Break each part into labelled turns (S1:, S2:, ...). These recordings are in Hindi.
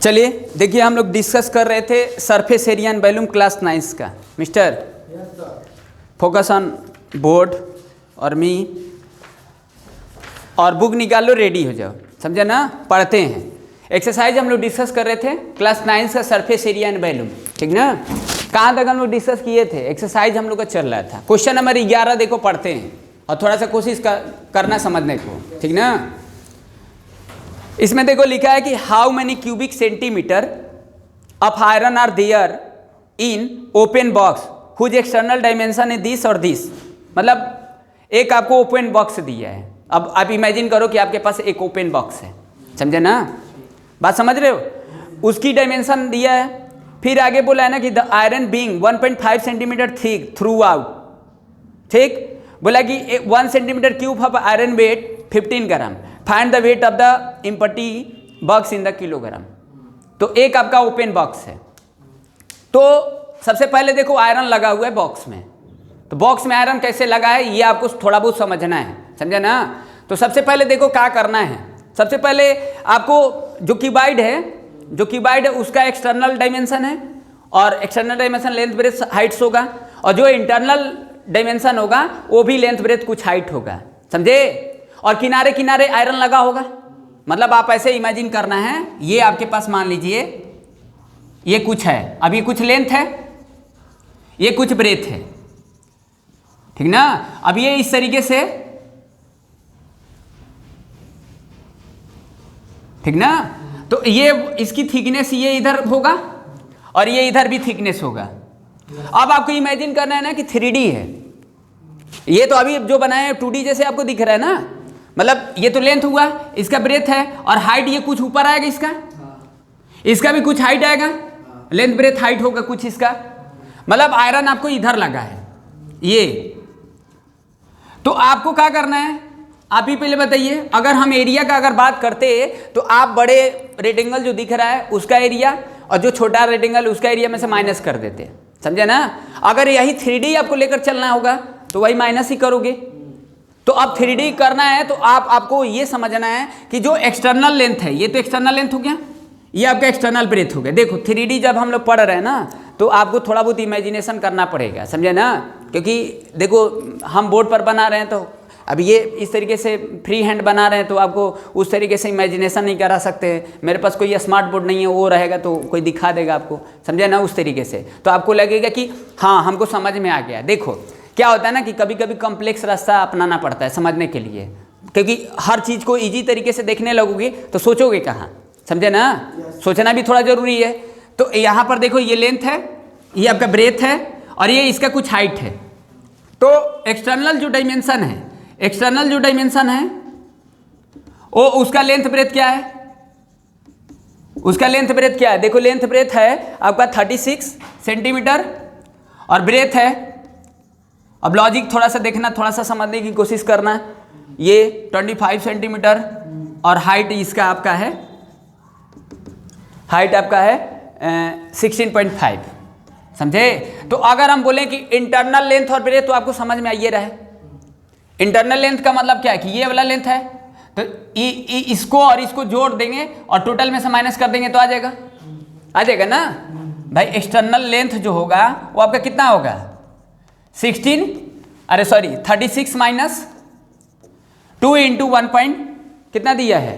S1: चलिए देखिए, हम लोग डिस्कस कर रहे थे surface area and volume class 9 का। मिस्टर फोकस ऑन बोर्ड और मी और बुक निकाल लो, रेडी हो जाओ, समझे ना। पढ़ते हैं। एक्सरसाइज हम लोग डिस्कस कर रहे थे क्लास 9 का सरफेस एरिया एंड वॉल्यूम, ठीक ना। कहाँ तक हम लोग डिस्कस किए थे? एक्सरसाइज हम लोग का चल रहा था। क्वेश्चन नंबर 11 देखो, पढ़ते हैं और थोड़ा सा कोशिश करना समझने को, ठीक ना। इसमें देखो लिखा है कि how many cubic centimetre of iron are there in open box whose external dimension है दिस और दिस। मतलब एक आपको ओपन बॉक्स दिया है। अब आप इमेजिन करो कि आपके पास एक ओपन बॉक्स है, समझे ना, बात समझ रहे हो। उसकी डायमेंशन दिया है। फिर आगे बोला है ना कि the iron being 1.5 centimetre thick throughout, ठीक। बोला कि 1 centimetre cube of iron weight 15 gram, find the weight of the empty box in the kilogram. तो एक आपका ओपन बॉक्स है। तो सबसे पहले देखो आयरन लगा हुआ है बॉक्स में। तो बॉक्स में आयरन कैसे लगा है ये आपको थोड़ा बहुत समझना है, समझे ना। तो सबसे पहले देखो क्या करना है। सबसे पहले आपको जो क्यूबाइड है उसका एक्सटर्नल डायमेंशन है, और external dimension length breadth Heights होगा, और जो इंटरनल डायमेंशन होगा वो भी लेंथ ब्रेथ कुछ हाइट होगा, समझे। और किनारे किनारे आयरन लगा होगा। मतलब आप ऐसे इमेजिन करना है, ये आपके पास मान लीजिए ये कुछ है, अब ये कुछ लेंथ है, ये कुछ ब्रेथ है, ठीक ना। अब ये इस तरीके से, ठीक ना। तो ये इसकी थिकनेस ये इधर होगा और ये इधर भी थिकनेस होगा। अब आपको इमेजिन करना है ना कि 3D है। ये तो अभी जो बनाए 2D जैसे आपको दिख रहा है ना। मतलब ये तो लेंथ हुआ, इसका ब्रेथ है, और हाइट ये कुछ ऊपर आएगा, इसका भी कुछ हाइट आएगा, लेंथ ब्रेथ हाइट होगा कुछ इसका। मतलब आयरन आपको इधर लगा है ये। तो आपको क्या करना है, आप ही पहले बताइए। अगर हम एरिया का अगर बात करते तो आप बड़े रेक्टेंगल जो दिख रहा है उसका एरिया और जो छोटा रेक्टेंगल उसका एरिया में से माइनस कर देते, समझे ना। अगर यही 3D आपको लेकर चलना होगा तो वही माइनस ही करोगे। तो अब 3D करना है तो आपको ये समझना है कि जो एक्सटर्नल लेंथ है, ये तो एक्सटर्नल लेंथ हो गया, ये आपका एक्सटर्नल ब्रेथ हो गया। देखो 3D जब हम लोग पढ़ रहे हैं ना तो आपको थोड़ा बहुत इमेजिनेशन करना पड़ेगा, समझे ना। क्योंकि देखो हम बोर्ड पर बना रहे हैं तो अब ये इस तरीके से फ्री हैंड बना रहे हैं तो आपको उस तरीके से इमेजिनेशन नहीं करा सकते। मेरे पास कोई स्मार्ट बोर्ड नहीं है, वो रहेगा तो कोई दिखा देगा आपको, समझे ना, उस तरीके से। तो आपको लगेगा कि हाँ हमको समझ में आ गया। देखो क्या होता है ना कि कभी कभी कॉम्प्लेक्स रास्ता अपनाना पड़ता है समझने के लिए, क्योंकि हर चीज़ को ईजी तरीके से देखने लगोगे तो सोचोगे कहाँ, समझे ना। सोचना भी थोड़ा ज़रूरी है। तो यहाँ पर देखो ये लेंथ है, ये आपका ब्रेथ है, और ये इसका कुछ हाइट है। तो एक्सटर्नल जो डायमेंशन है वो उसका लेंथ ब्रेथ क्या है, उसका लेंथ ब्रेथ क्या है। देखो लेंथ ब्रेथ है आपका 36 सेंटीमीटर और ब्रेथ है, अब लॉजिक थोड़ा सा देखना, थोड़ा सा समझने की कोशिश करना। ये 25 सेंटीमीटर और हाइट इसका आपका है, हाइट आपका है 16.5, समझे। तो अगर हम बोलें कि इंटरनल लेंथ और ब्रेथ, तो आपको समझ में आइए रहे। इंटरनल लेंथ का मतलब क्या है कि ये वाला लेंथ है, तो इसको और इसको जोड़ देंगे और टोटल में से माइनस कर देंगे तो आ जाएगा ना भाई। एक्सटर्नल लेंथ जो होगा वो आपका कितना होगा 36 माइनस 2 इंटू 1 पॉइंट कितना दिया है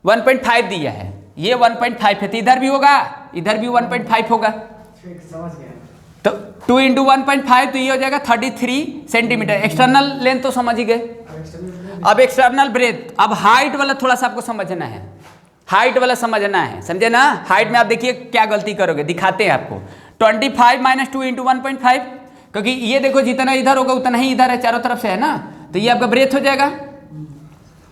S1: 1.5 दिया है। ये 1.5 है तो इधर भी होगा, इधर भी 1.5 होगा। तो 2 इंटू 1.5 तो ये हो जाएगा 33 सेंटीमीटर। एक्सटर्नल लेंथ तो समझ ही गए। अब एक्सटर्नल ब्रेथ, अब हाइट वाला थोड़ा सा आपको समझना है, हाइट वाला समझना है, समझे ना। हाइट में आप देखिए क्या गलती करोगे, दिखाते हैं आपको। 25 माइनस 2 इंटू 1.5, क्योंकि ये देखो जितना इधर होगा उतना ही इधर है, चारों तरफ से है ना। तो ये आपका ब्रेथ हो जाएगा।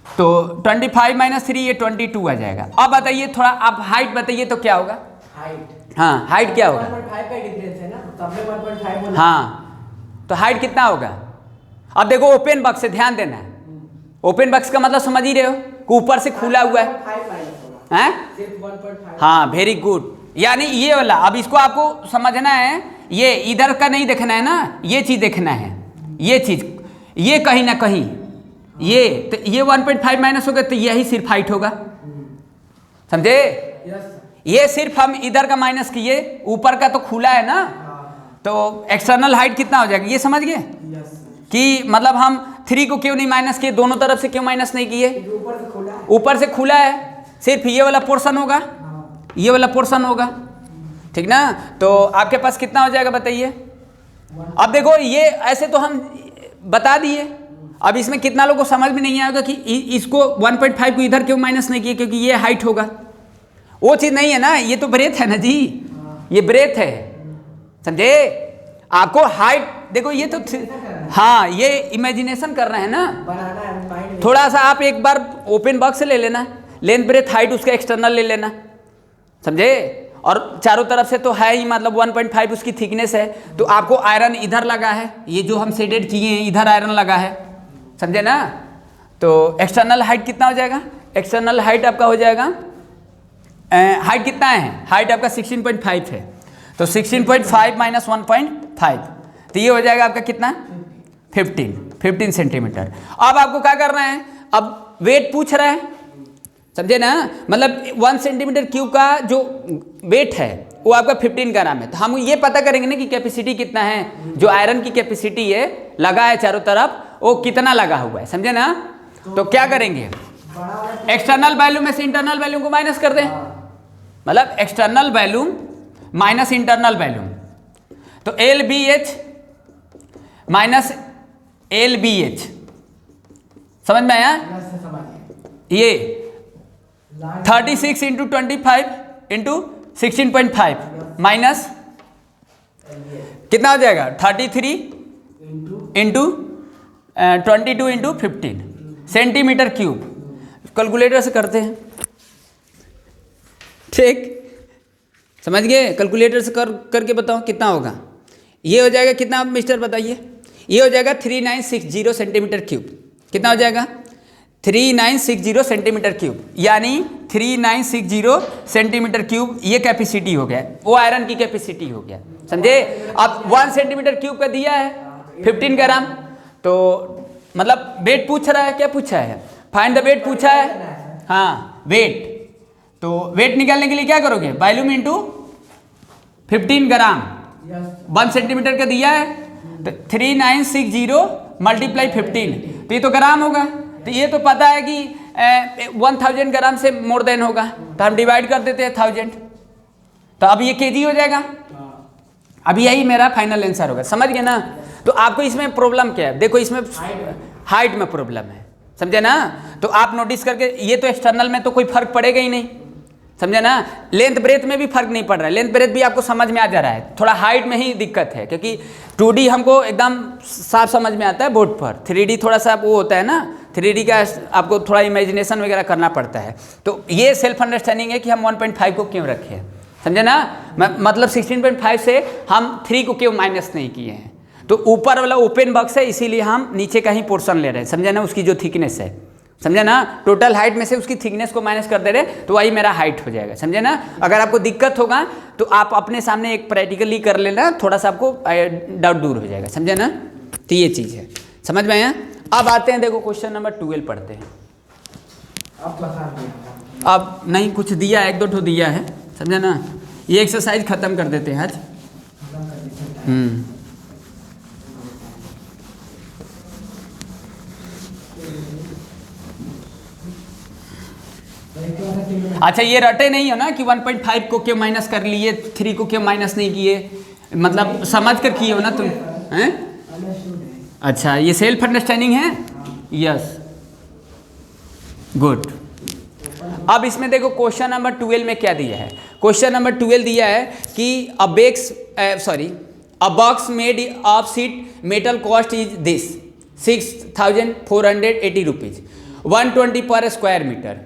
S1: तो 25 माइनस 3 ये 22 आ जाएगा। अब बताइए थोड़ा आप हाइट बताइए तो क्या होगा। हाँ हाइट क्या होगा
S2: 1.5 का डिफरेंस है ना, तब में 1.5 बोला।
S1: हाँ तो हाइट कितना होगा। अब देखो ओपन बॉक्स से ध्यान देना है। ओपन बॉक्स का मतलब समझ ही रहे हो कि ऊपर से खुला हुआ है,
S2: सिर्फ 1.5।
S1: हाँ वेरी गुड। यानी ये वाला, अब इसको आपको समझना है, ये इधर का नहीं देखना है ना, ये चीज़ देखना है, ये चीज़, ये कहीं ना कहीं ये तो ये 1.5 माइनस होगा तो यही सिर्फ हाइट होगा, समझे?
S2: यस
S1: ये सिर्फ हम इधर का माइनस किए, ऊपर का तो खुला है ना, तो एक्सटर्नल हाइट कितना हो जाएगा ये समझ गए
S2: यस
S1: कि मतलब हम 3 को क्यों नहीं माइनस किए, दोनों तरफ से क्यों माइनस नहीं किए?
S2: ऊपर से खोला है।
S1: ऊपर से खुला है, सिर्फ ये वाला पोर्शन होगा, ये वाला पोर्शन होगा, ठीक ना? तो आपके पास कितना हो जाएगा बताइए? अब देखो ये ऐसे तो हम बता दिए, अब इसमें कितना लोगों को समझ में नहीं आएगा कि इसको 1.5 को इधर क्यों माइनस नहीं किए, क्योंकि ये हाइट होगा, वो चीज़ नहीं है ना, ये तो ब्रेथ है ना जी, ये ब्रेथ है, समझे? आपको हाइट देखो ये तो हाँ ये इमेजिनेशन कर रहे हैं ना,
S2: बनाना है माइंड में।
S1: थोड़ा सा आप एक बार ओपन बॉक्स से ले लेना, लेंथ ब्रेथ हाइट उसका एक्सटर्नल ले लेना, समझे? और चारों तरफ से तो है ही, मतलब 1.5 उसकी थिकनेस है, तो आपको आयरन इधर लगा है, ये जो हम शेडेड किए हैं इधर आयरन लगा है, समझे ना? तो एक्सटर्नल हाइट कितना हो जाएगा? एक्सटर्नल हाइट आपका हो जाएगा, हाइट कितना है? हाइट आपका 16.5 है, तो 16.5 माइनस 1.5, तो ये हो जाएगा आपका कितना? 15 सेंटीमीटर। अब आपको क्या करना है? अब वेट पूछ रहा है, समझे ना? मतलब 1 सेंटीमीटर क्यूब का जो वेट है वो आपका 15 ग्राम है, तो हम ये पता करेंगे ना कि कैपेसिटी कितना है, जो आयरन की कैपेसिटी है लगा है चारों तरफ, वो कितना लगा हुआ है, समझे ना? तो क्या करेंगे? एक्सटर्नल वैल्यू में से इंटरनल वैल्यू को माइनस कर दें, मतलब external value minus internal value, तो LBH माइनस LBH, समझ में आया?
S2: यस से समझिए।
S1: ये 36 इंटू 25 इंटू 16.5 माइनस कितना हो जाएगा? 33 into 22 into 15 centimetre cube. Calculator से करते हैं, ठीक? समझ गए? कैलकुलेटर से करके बताओ कितना होगा। ये हो जाएगा कितना मिस्टर बताइए? ये हो जाएगा 3960 सेंटीमीटर क्यूब। कितना हो जाएगा? 3960 सेंटीमीटर क्यूब, यानी 3960 सेंटीमीटर क्यूब ये कैपेसिटी हो गया, वो आयरन की कैपेसिटी हो गया, समझे? अब 1 सेंटीमीटर क्यूब का दिया है 15 ग्राम, तो मतलब वेट पूछ रहा है, क्या पूछा है? फाइंड द वेट पूछा है, हाँ वेट। तो वेट निकालने के लिए क्या करोगे? वॉल्यूम इंटू 15 ग्राम, 1 सेंटीमीटर का दिया है, तो 3960 मल्टीप्लाई 15, तो ये तो ग्राम होगा, तो ये तो पता है कि 1000 ग्राम से मोर देन होगा, तो हम डिवाइड कर देते हैं 1000, तो अब ये केजी हो जाएगा। अब यही मेरा फाइनल आंसर होगा, समझ गए ना? तो आपको इसमें प्रॉब्लम क्या है? देखो इसमें हाइट में प्रॉब्लम है, समझे ना? तो आप नोटिस करके, ये तो एक्सटर्नल में तो कोई फर्क पड़ेगा ही नहीं, समझे ना? लेंथ ब्रेथ में भी फर्क नहीं पड़ रहा है, लेंथ ब्रेथ भी आपको समझ में आ जा रहा है, थोड़ा हाइट में ही दिक्कत है, क्योंकि 2D हमको एकदम साफ समझ में आता है बोर्ड पर, 3D थोड़ा सा वो होता है ना, 3D का आपको थोड़ा इमेजिनेशन वगैरह करना पड़ता है। तो ये सेल्फ अंडरस्टैंडिंग है कि हम 1.5 को क्यों रखे हैं, समझे ना? मतलब 16.5 से हम 3 को क्यों माइनस नहीं किए हैं, तो ऊपर वाला ओपन बॉक्स है, इसीलिए हम नीचे का ही पोर्शन ले रहे हैं, समझे ना? उसकी जो थिकनेस है, समझे ना? टोटल हाइट में से उसकी थिकनेस को माइनस कर दे रहे, तो वही मेरा हाइट हो जाएगा, समझे ना? अगर आपको दिक्कत होगा तो आप अपने सामने एक प्रैक्टिकली कर लेना, थोड़ा सा आपको डाउट दूर हो जाएगा, समझे ना? तो ये चीज़ है, समझ में आया? अब आते हैं, देखो क्वेश्चन नंबर 12 पढ़ते हैं। अब नहीं कुछ दिया है, 1-2 दिया है, समझे ना? ये एक्सरसाइज खत्म कर देते हैं आज। अच्छा ये रटे नहीं हो ना कि 1.5 को क्यों माइनस कर लिए, 3 को क्यों माइनस नहीं किए, मतलब समझ कर किए हो ना तुम, हैं? अच्छा ये सेल्फ अंडरस्टैंडिंग है, यस गुड। अब इसमें देखो क्वेश्चन नंबर 12 में क्या दिया है। क्वेश्चन नंबर 12 दिया है कि a box made of sheet metal cost is this 6480 rupees 120 per square metre.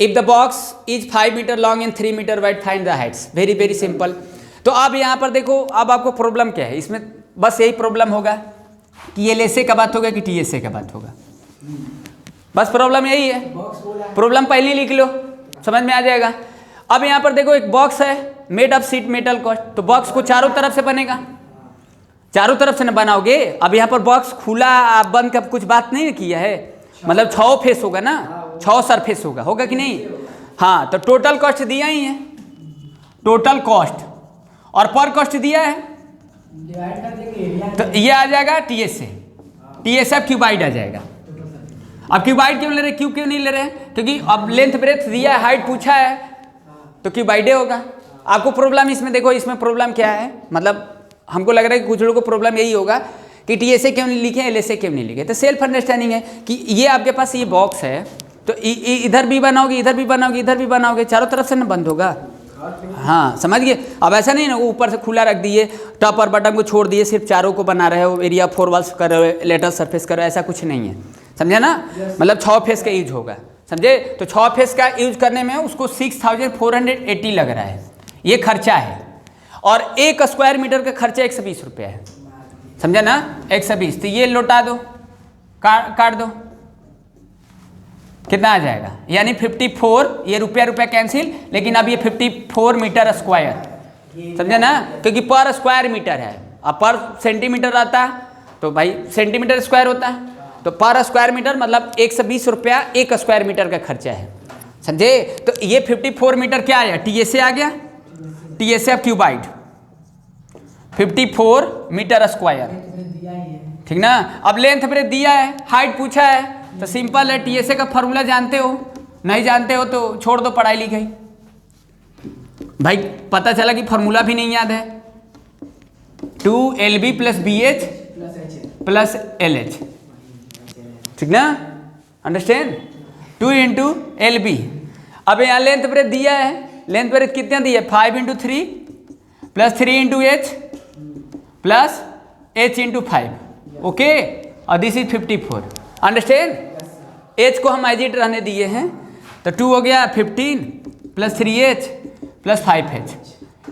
S1: If the box is 5 metre long and 3 metre wide find the heights. Very very simple. तो अब यहाँ पर देखो, अब आपको प्रॉब्लम क्या है इसमें, बस यही प्रॉब्लम होगा कि LSA का बात होगा कि TSA का बात होगा, बस प्रॉब्लम यही है। प्रॉब्लम पहले लिख लो, समझ में आ जाएगा। अब यहाँ पर देखो एक बॉक्स है made of sheet metal cost, तो बॉक्स को चारों तरफ से बनेगा, चारों तरफ से न बनाओगे। अब यहाँ पर बॉक्स खुला बंद का कुछ बात नहीं किया है, मतलब 6 फेस होगा ना, 6 सरफेस होगा कि नहीं? हाँ, तो टोटल कॉस्ट दिया ही है, टोटल कॉस्ट, और पर कॉस्ट दिया है,
S2: डिवाइड कर देंगे एरिया
S1: तो ये आ जाएगा टीएस से, टीएस अब क्यूबाइड आ जाएगा। अब क्यूबाइड क्यों ले रहे, क्यों नहीं ले रहे हैं, क्योंकि अब लेंथ ब्रेथ दिया है, हाइट पूछा है, तो क्यूबाइडे होगा। आपको प्रॉब्लम इसमें देखो, इसमें प्रॉब्लम क्या है, मतलब हमको लग रहा है कि कुछ लोगों को प्रॉब्लम यही होगा कि टीएसए क्यों नहीं लिखे, एलएसए क्यों नहीं लिखे। तो सेल्फ अंडरस्टैंडिंग है कि ये आपके पास ये बॉक्स है, तो इधर भी बनाओगे, इधर भी बनाओगे, इधर भी बनाओगे, चारों तरफ से ना बंद होगा। हाँ, समझ गए। अब ऐसा नहीं ना ऊपर से खुला रख दिए, टॉप और बटन को छोड़ दिए, सिर्फ चारों को बना रहे हो, एरिया 4 वॉल्स कर रहे हो, लेटर सरफेस कर रहे हो, ऐसा कुछ नहीं है, समझे ना। मतलब 6 फेस का यूज होगा, समझे। तो 6 फेस का यूज करने में उसको 6480 लग रहा है, ये खर्चा है। और 1 स्क्वायर मीटर का खर्चा 120 रुपया है, समझा ना, 120। तो ये लौटा दो, काट दो, कितना आ जाएगा, यानी 54, ये रुपया कैंसिल, लेकिन अब ये 54 मीटर स्क्वायर, समझे ना, क्योंकि पर स्क्वायर मीटर है। अब पर सेंटीमीटर आता तो भाई सेंटीमीटर स्क्वायर होता है, तो पर स्क्वायर मीटर मतलब 120 रुपया 1 स्क्वायर मीटर का खर्चा है, समझे। तो ये 54 मीटर क्या आया, टीएसए आ गया, TSA of cuboid 54 metre square, ठीक ना। अब लेंथ ब्रेथ दिया है, हाइट पूछा है, तो सिंपल है, टीएसए का फॉर्मूला जानते हो, नहीं जानते हो तो छोड़ दो पढ़ाई लिखाई। भाई पता चला कि फॉर्मूला भी नहीं याद है, 2LB + BH + LH, ठीक ना, अंडरस्टैंड, 2 × LB। अब यहाँ लेंथ ब्रेथ दिया है, लेंथ ब्रेथ कितना दिया है, 5 × 3 + 3 × H + H × 5, ओके। और दिस इज 54, अंडरस्टैंड। H को हम एज इट रहने दिए हैं, तो 2 हो गया 15 + 3H + 5H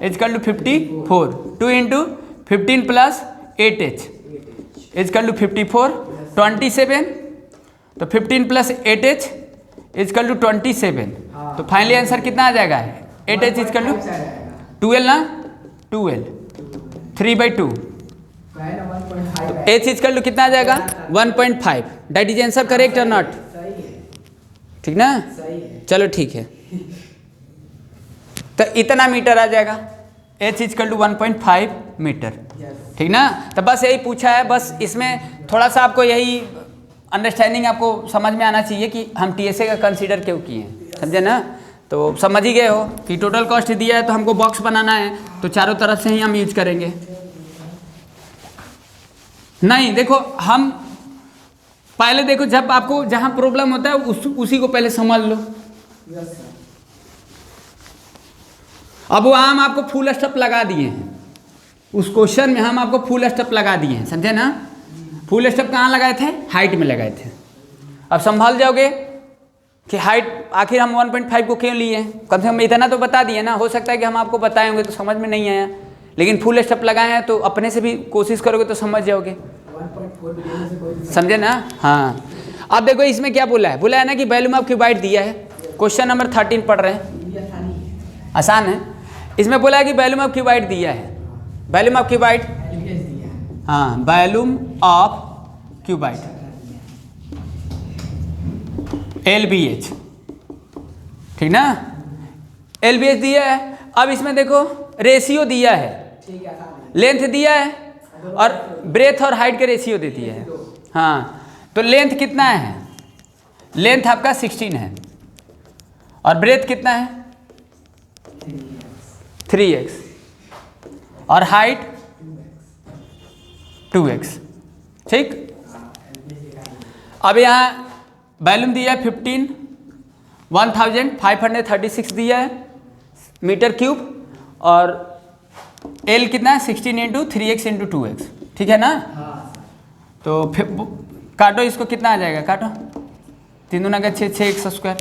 S1: = 54, 2 × 15 + 8H = 54, 27, तो 15 + 8H = 27। तो फाइनली आंसर कितना आ जाएगा, 8H = 12 ना, 12, 3/2, तो H = कितना आ जाएगा, 1.5। दैट इज आंसर करेक्ट और नॉट, ठीक ना। चलो ठीक है, तो इतना मीटर आ जाएगा, H = 1.5 मीटर, ठीक ना। तो बस यही पूछा है, बस इसमें थोड़ा सा आपको यही अंडरस्टैंडिंग आपको समझ में आना चाहिए कि हम टीएसए का कंसीडर क्यों किए हैं, समझे ना। तो समझ ही गए हो कि टोटल कॉस्ट दिया है, तो हमको बॉक्स बनाना है, तो चारों तरफ से ही हम यूज करेंगे। नहीं देखो, हम पहले देखो, जब आपको जहां प्रॉब्लम होता है उसी को पहले समझ लो। अब वो हम आपको फुल स्टॉप लगा दिए हैं, उस क्वेश्चन में हम आपको फुल स्टॉप लगा दिए हैं, समझे ना। फुल स्टॉप कहाँ लगाए थे, हाइट में लगाए थे। अब संभाल जाओगे कि हाइट आखिर हम 1.5 को क्यों लिए, कम से कम इतना तो बता दिए ना। हो सकता है कि हम आपको बताए होंगे तो समझ में नहीं आया, लेकिन फुल स्टॉप लगाए हैं तो अपने से भी कोशिश करोगे तो समझ जाओगे, समझे ना। हाँ, अब देखो इसमें क्या बोला है, बोला है ना कि वैल्यूम ऑफ क्यूबाइड दिया है, क्वेश्चन नंबर 13 पढ़ रहे हैं, आसान है। इसमें बोला है कि वैल्यूम ऑफ क्यूबाइड दिया है, वैल्यूम ऑफ क्यूबाइड, हाँ, वैल्यूम ऑफ क्यूबाइड LBH, ठीक ना, LBH दिया है। अब इसमें देखो रेशियो दिया है, लेंथ दिया है और ब्रेथ और हाइट का रेशियो दे दिया है। हाँ, तो लेंथ कितना है, लेंथ आपका 16 है और ब्रेथ कितना है 3x और हाइट 2x, ठीक। अब यहाँ वैल्यूम दिया है 1536 दिया है मीटर क्यूब, और L कितना है 16 × 3x × 2x, ठीक है ना। तो फिर काटो इसको, कितना आ जाएगा, काटो, 3 दूना का 6, 6x स्क्वायर,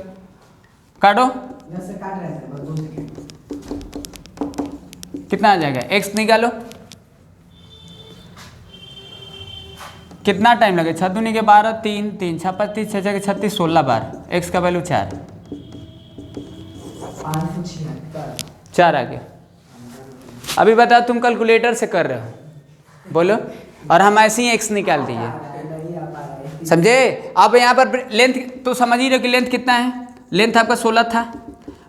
S1: काटो, कितना आ जाएगा, x निकालो, कितना टाइम लगे, 6 दूनी के 12, 3, 3, 6, 35, 6, 6, 36, 16 बार, x का वैल्यू 4 आ गया। अभी बताओ, तुम कैलकुलेटर से कर रहे हो, बोलो, और हम ऐसे ही x निकाल दिए, समझे। अब यहाँ पर लेंथ तो समझ ही रहे हो कि लेंथ कितना है, लेंथ आपका 16 था,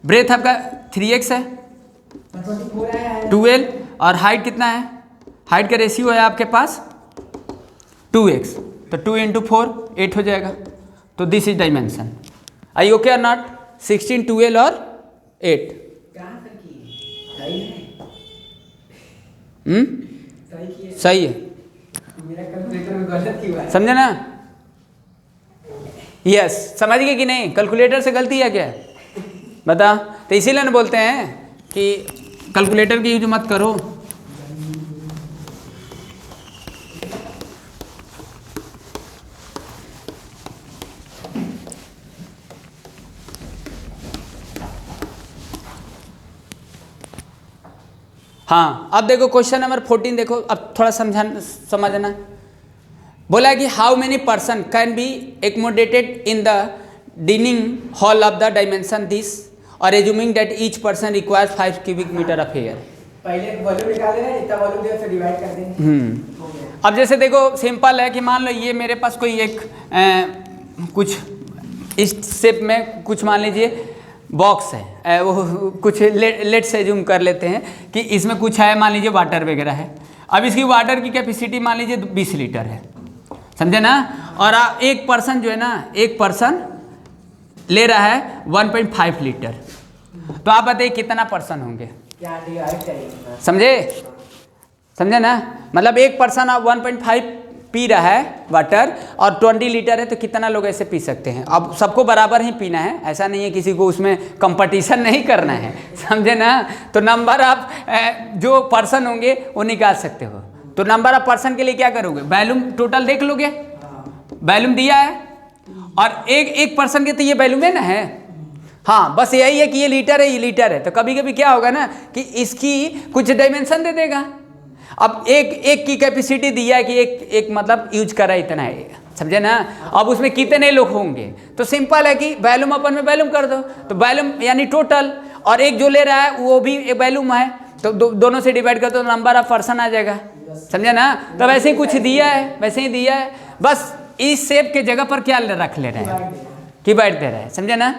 S1: ब्रेथ आपका 3x है,
S2: 24 है
S1: 12, और हाइट कितना है, हाइट का रेशियो है आपके पास 2x, तो 2 × 4 8 हो जाएगा। तो this is dimension. I okay और नॉट? 16, 12 और 8।
S2: कहाँ तक की सही है? सही की है।
S1: सही है,
S2: मेरा कैलकुलेटर में गलत क्यों है?
S1: समझे ना? यस, समझ गए कि नहीं? कैलकुलेटर से गलती है क्या? बता। तो इसीलिए ना बोलते हैं कि कैलकुलेटर की यूज मत करो। हाँ, अब देखो क्वेश्चन नंबर 14 देखो, अब थोड़ा समझना। बोला कि how many person can be accommodated in the dining hall of the dimension this और assuming that each person requires 5 cubic metre of air.
S2: पहले वॉल्यूम निकाले ना, इतना वॉल्यूम दे से डिवाइड कर देंगे। हो गया।
S1: अब जैसे देखो सिंपल है कि मान लो ये मेरे पास कोई एक कुछ इस शेप में कुछ मान लीजिए बॉक्स है, वो कुछ लेट से जूम कर लेते हैं कि इसमें कुछ है, मान लीजिए वाटर वगैरह है। अब इसकी वाटर की कैपेसिटी मान लीजिए 20 लीटर है, समझे ना? और एक पर्सन जो है ना, एक पर्सन ले रहा है 1.5 लीटर। तो आप बताइए कितना पर्सन होंगे?
S2: क्या डिवाइड करेंगे?
S1: समझे ना? मतलब एक पर्सन आप 1.5 पी रहा है वाटर और 20 लीटर है, तो कितना लोग ऐसे पी सकते हैं? अब सबको बराबर ही पीना है, ऐसा नहीं है किसी को उसमें कंपटीशन नहीं करना है, समझे ना? तो नंबर आप जो पर्सन होंगे वो निकाल सकते हो। तो नंबर ऑफ पर्सन के लिए क्या करोगे? वॉल्यूम टोटल देख लोगे, वॉल्यूम दिया है, और एक पर्सन के तो ये वॉल्यूम है ना है। हाँ, बस यही है कि ये लीटर है, ये लीटर है। तो कभी कभी क्या होगा ना कि इसकी कुछ डायमेंशन दे देगा। अब एक की कैपेसिटी दिया है कि एक मतलब यूज करा इतना है, समझे ना? अब उसमें कितने लोग होंगे? तो सिंपल है कि वॉल्यूम अपन में वॉल्यूम कर दो, तो वॉल्यूम यानी टोटल, और एक जो ले रहा है वो भी एक वॉल्यूम है, तो दोनों से डिवाइड कर दो, नंबर ऑफ पर्सन आ जाएगा, समझे ना? तो वैसे ही कुछ दिया है, वैसे ही दिया है, बस इस शेप के जगह पर क्या रख ले रहे हैं? क्यूबाइड दे रहे हैं, समझे ना?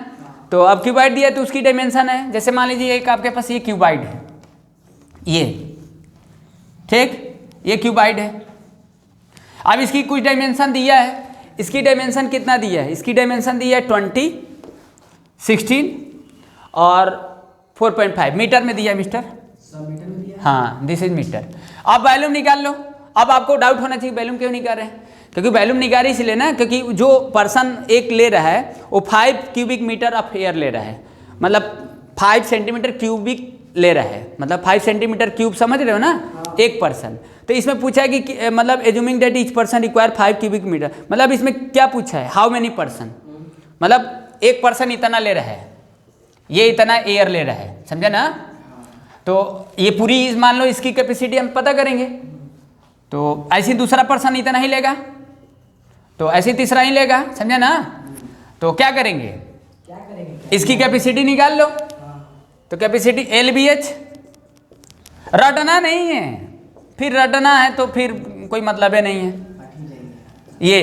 S1: तो अब क्यूबाइड दिया तो उसकी डायमेंशन है, जैसे मान लीजिए एक आपके पास ये क्यूबाइड है, ये ठीक, ये क्यूबाइड है। अब इसकी कुछ डायमेंशन दिया है, इसकी डायमेंशन कितना दिया है? इसकी डायमेंशन दिया है 20, 16 और 4.5 मीटर में दिया है मिस्टर।
S2: सब मीटर में दिया।
S1: हाँ, दिस इज मीटर। अब वॉल्यूम निकाल लो। अब आपको डाउट होना चाहिए वॉल्यूम क्यों निकाल रहे हैं? क्योंकि वॉल्यूम निकाल इसलिए ना, क्योंकि जो पर्सन एक ले रहा है वो 5 क्यूबिक मीटर ऑफ एयर ले रहा है, मतलब 5 सेंटीमीटर क्यूबिक ले रहा है, मतलब 5 सेंटीमीटर क्यूब, समझ रहे हो ना? एक पर्सन। तो इसमें पूछा है कि मतलब assuming that each person require 5 cubic metre, मतलब इसमें क्या पूछा है? हाउ मेनी पर्सन, मतलब एक पर्सन इतना ले रहा है, ये इतना एयर ले रहा है, समझे ना? तो ये पूरी मान लो इसकी कैपेसिटी हम पता करेंगे, तो ऐसे दूसरा पर्सन इतना ही लेगा, तो ऐसे तीसरा ही लेगा, समझे ना? तो क्या करेंगे?
S2: क्या करेंगे?
S1: इसकी कैपेसिटी निकाल लो। तो कैपेसिटी LBH, रटना नहीं है, फिर रटना है तो फिर कोई मतलब ही नहीं है। ये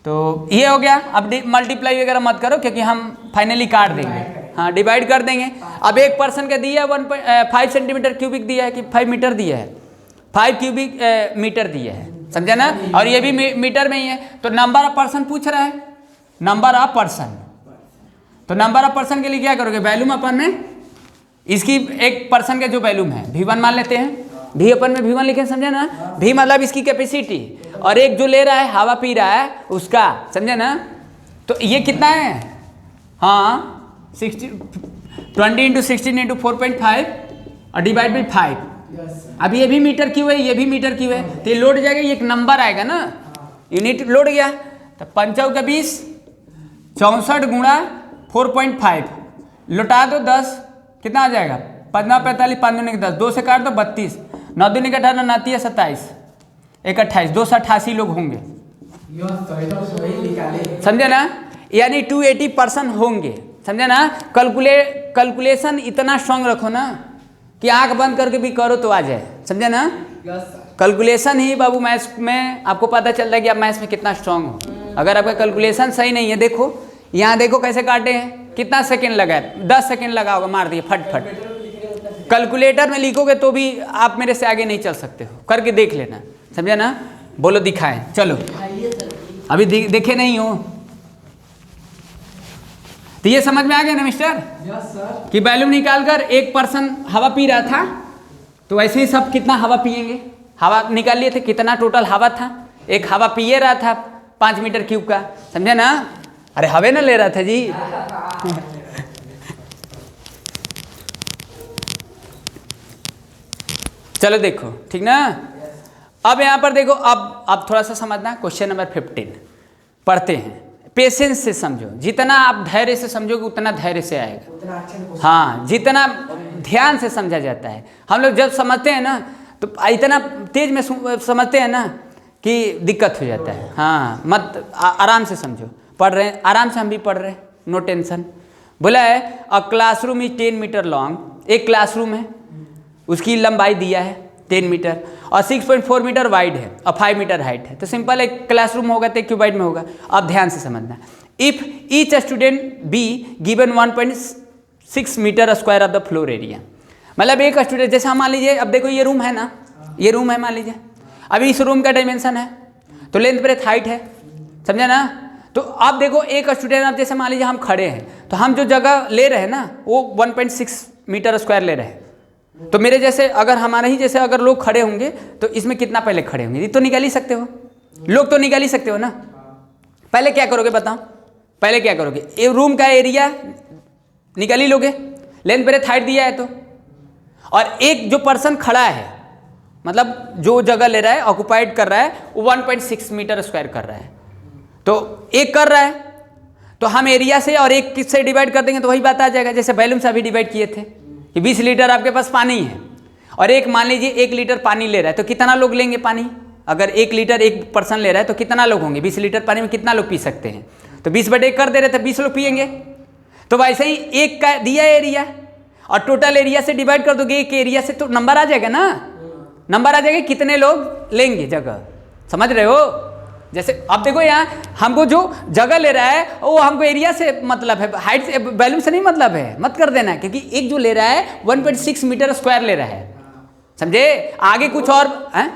S1: तो ये हो गया। अब मल्टीप्लाई वगैरह मत करो क्योंकि हम फाइनली काट देंगे, हाँ डिवाइड कर देंगे। अब एक पर्सन का दिया 1.5 सेंटीमीटर क्यूबिक दिया है कि 5 मीटर दिया है, 5 क्यूबिक मीटर दिया है, समझा ना? और ये भी मीटर में ही है। तो नंबर ऑफ पर्सन पूछ रहा है, नंबर ऑफ पर्सन। तो नंबर ऑफ पर्सन के लिए क्या करोगे? वॉल्यूम अपन में इसकी एक पर्सन का जो वॉल्यूम है V1 मान लेते हैं, V अपन में V1 लिखे, समझे ना? V मतलब इसकी कैपेसिटी, और एक जो ले रहा है हवा पी रहा है उसका, समझे ना? तो ये कितना है? हाँ 20 × 16 × 4.5 और डिवाइड बाई 5। अब ये भी मीटर क्यों है, ये भी मीटर क्यों है? तो ये लोड जाएगा, ये एक नंबर आएगा ना, यूनिट लोड गया। तो 5 × 20 64 गुणा 4.5 लौटा दो 10, कितना आ जाएगा? 15 45 5 दूनी 10, 2 से काट दो 32, 9 दूनी 18 9 27, 1 28, 288 लोग होंगे, समझे ना? यानी 280 पर्सन होंगे, समझे ना? कैलकुलेशन इतना स्ट्रांग रखो ना कि आंख बंद करके भी करो तो आ जाए, समझे ना? कैलकुलेशन ही बाबू मैथ्स में आपको पता चलता है कि आप मैथ्स में कितना स्ट्रांग हो। अगर आपका कैलकुलेशन सही नहीं है, देखो यहाँ देखो कैसे काटे हैं, कितना सेकंड लगा है, 10 सेकंड लगा होगा, मार दिए फट फट। कैलकुलेटर में लिखोगे तो भी आप मेरे से आगे नहीं चल सकते हो, करके देख लेना, समझा ना। बोलो दिखाएं, चलो अभी देखे नहीं हो तो ये समझ में आ गया ना मिस्टर?
S2: Yes sir.
S1: कि बैलून निकालकर एक पर्सन हवा पी रहा था, तो वैसे ही सब कितना हवा पिएंगे, हवा निकाल लिए थे, कितना टोटल हवा था, एक हवा पिए रहा था 5 मीटर क्यूब का, समझे ना। अरे हवे ना ले रहा था जी। चलो देखो, ठीक ना। अब यहाँ पर देखो, अब थोड़ा सा समझना, क्वेश्चन नंबर 15 पढ़ते हैं। पेशेंस से समझो, जितना आप धैर्य से समझोगे उतना धैर्य से आएगा।
S2: उतना अच्छे से
S1: हाँ, जितना ध्यान से समझा जाता है। हम लोग जब समझते हैं ना तो इतना तेज में समझते हैं ना कि दिक्कत हो जाता है। हाँ, मत आराम से समझो, पढ़ रहे हैं आराम से, हम भी पढ़ रहे हैं, नो टेंशन। बोला है a classroom is 10 metre long, एक क्लासरूम है, उसकी लंबाई दिया है 10 मीटर और 6.4 मीटर वाइड है और 5 मीटर हाइट है। तो सिंपल एक क्लासरूम होगा तो एक क्यूबाइड में होगा। अब ध्यान से समझना, if each student be given 1.6 metre square of the floor area, मतलब एक स्टूडेंट, जैसे हम मान लीजिए, अब देखो ये रूम है ना, ये रूम है मान लीजिए, अभी इस रूम का डायमेंशन है तो लेंथ ब्रेथ हाइट है, समझा ना। तो अब देखो एक स्टूडेंट, अब जैसे मान लीजिए हम खड़े हैं तो हम जो जगह ले रहे हैं ना वो 1.6 मीटर स्क्वायर ले रहे हैं। तो मेरे जैसे अगर हमारे ही जैसे अगर लोग खड़े होंगे तो इसमें कितना पहले खड़े होंगे, ये तो निकाल ही सकते हो, लोग तो निकाल ही सकते हो ना। पहले क्या करोगे बताओ, पहले क्या करोगे, ये रूम का एरिया निकाल ही लोगे, लेंथ ब्रेथ हाइट दिया है तो, और एक जो पर्सन खड़ा है मतलब जो जगह ले रहा है, ऑक्युपाइड कर रहा है, वो 1.6 मीटर स्क्वायर कर रहा है, तो एक कर रहा है तो हम एरिया से और एक किससे डिवाइड कर देंगे तो वही बात आ जाएगा, जैसे बैलून से अभी डिवाइड किए थे कि 20 लीटर आपके पास पानी है और एक मान लीजिए 1 लीटर पानी ले रहा है, तो कितना लोग लेंगे पानी, अगर 1 लीटर एक पर्सन ले रहा है तो कितना लोग होंगे, 20 लीटर पानी में कितना लोग पी सकते हैं, तो 20/1 कर दे रहे थे, 20 लोग पिएंगे। तो वैसे ही एक का दिया एरिया और टोटल एरिया से डिवाइड कर दोगे एक एरिया से, तो नंबर आ जाएगा ना, नंबर आ जाएगा कितने लोग लेंगे जगह, समझ रहे हो। जैसे अब देखो यहाँ हमको जो जगह ले रहा है वो हमको एरिया से मतलब है, हाइट से, वैल्यूम से नहीं मतलब है, मत कर देना, क्योंकि एक जो ले रहा है 1.6 मीटर स्क्वायर ले रहा है, समझे। आगे कुछ और है,